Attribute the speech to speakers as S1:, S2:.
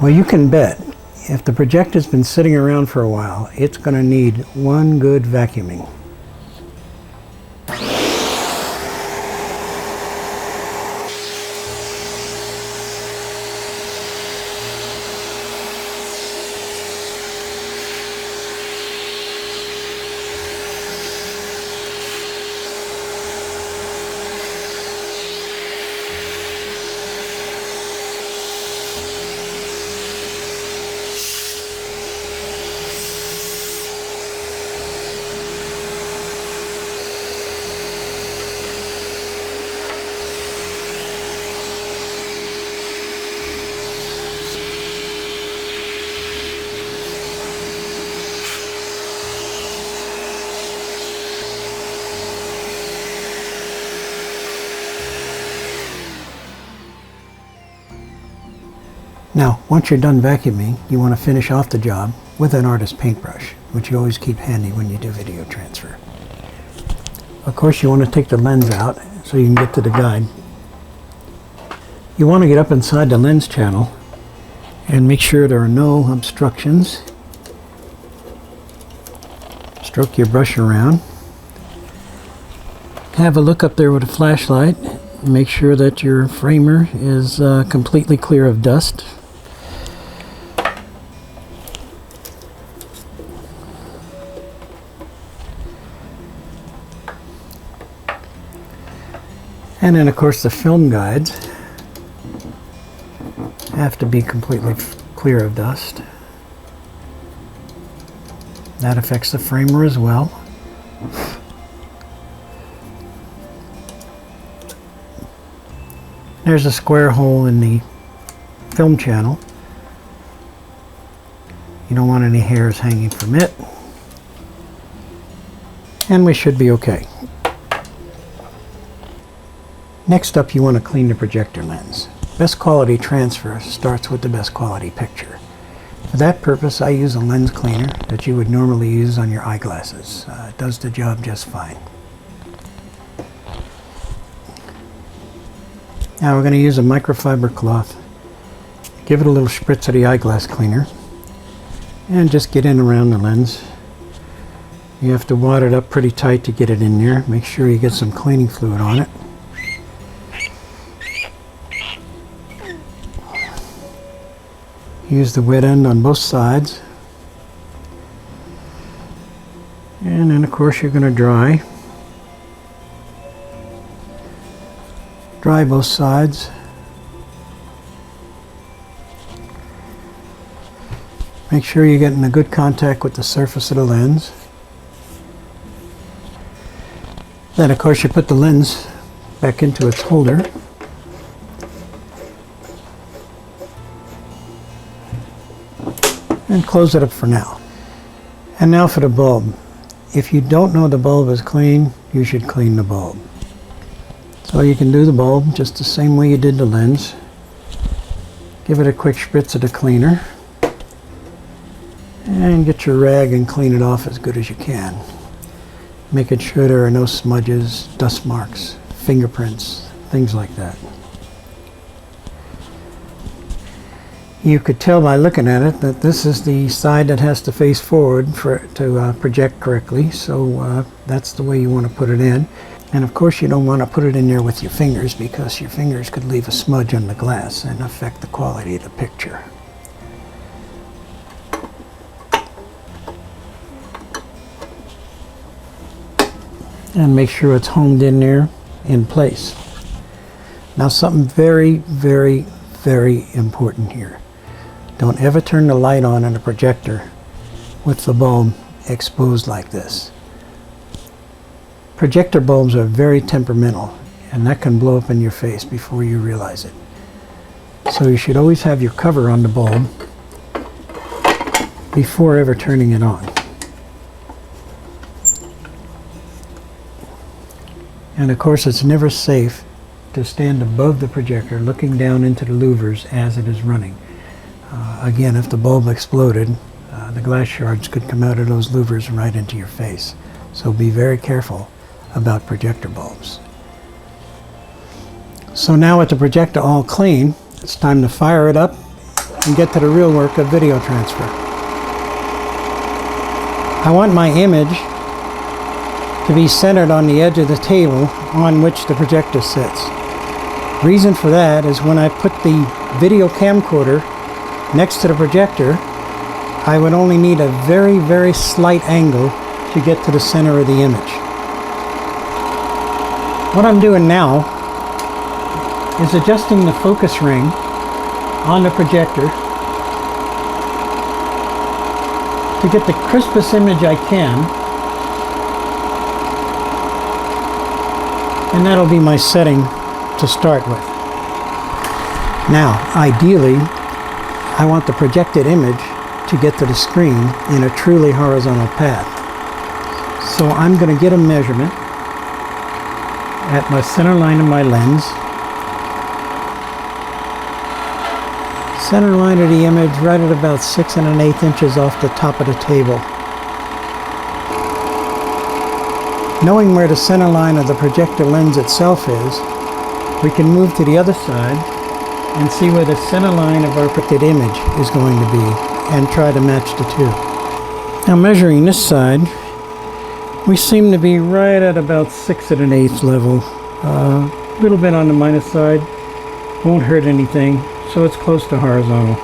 S1: Well, you can bet if the projector's been sitting around for a while, it's going to need one good vacuuming. Now, once you're done vacuuming, you want to finish off the job with an artist paintbrush, which you always keep handy when you do video transfer. Of course, you want to take the lens out so you can get to the guide. You want to get up inside the lens channel and make sure there are no obstructions. Stroke your brush around. Have a look up there with a flashlight. Make sure that your framer is completely clear of dust. And then, of course, the film guides have to be completely clear of dust. That affects the framer as well. There's a square hole in the film channel. You don't want any hairs hanging from it. And we should be okay. Next up, you want to clean the projector lens. Best quality transfer starts with the best quality picture. For that purpose, I use a lens cleaner that you would normally use on your eyeglasses. It does the job just fine. Now we're going to use a microfiber cloth. Give it a little spritz of the eyeglass cleaner and just get in around the lens. You have to wad it up pretty tight to get it in there. Make sure you get some cleaning fluid on it. Use the wet end on both sides. And then, of course, you're going to dry both sides. Make sure you're getting a good contact with the surface of the lens. Then, of course, you put the lens back into its holder. And close it up for now. And now for the bulb. If you don't know the bulb is clean, you should clean the bulb. So you can do the bulb just the same way you did the lens. Give it a quick spritz of the cleaner. And get your rag and clean it off as good as you can. Making sure there are no smudges, dust marks, fingerprints, things like that. You could tell by looking at it that this is the side that has to face forward for it to project correctly, so that's the way you want to put it in. And of course you don't want to put it in there with your fingers, because your fingers could leave a smudge on the glass and affect the quality of the picture. And make sure it's homed in there in place. Now, something very, very, very important here. Don't ever turn the light on in a projector with the bulb exposed like this. Projector bulbs are very temperamental, and that can blow up in your face before you realize it. So you should always have your cover on the bulb before ever turning it on. And of course, it's never safe to stand above the projector looking down into the louvers as it is running. Again, if the bulb exploded, the glass shards could come out of those louvers right into your face. So be very careful about projector bulbs. So now with the projector all clean, it's time to fire it up and get to the real work of video transfer. I want my image to be centered on the edge of the table on which the projector sits. Reason for that is when I put the video camcorder next to the projector, I would only need a very, very slight angle to get to the center of the image. What I'm doing now is adjusting the focus ring on the projector to get the crispest image I can, and that'll be my setting to start with. Now, ideally, I want the projected image to get to the screen in a truly horizontal path. So I'm going to get a measurement at my center line of my lens. Center line of the image right at about 6 1/8 inches off the top of the table. Knowing where the center line of the projector lens itself is, we can move to the other side and see where the center line of our projected image is going to be and try to match the two. Now measuring this side, we seem to be right at about 6 1/8 level. A little bit on the minus side, won't hurt anything, so it's close to horizontal.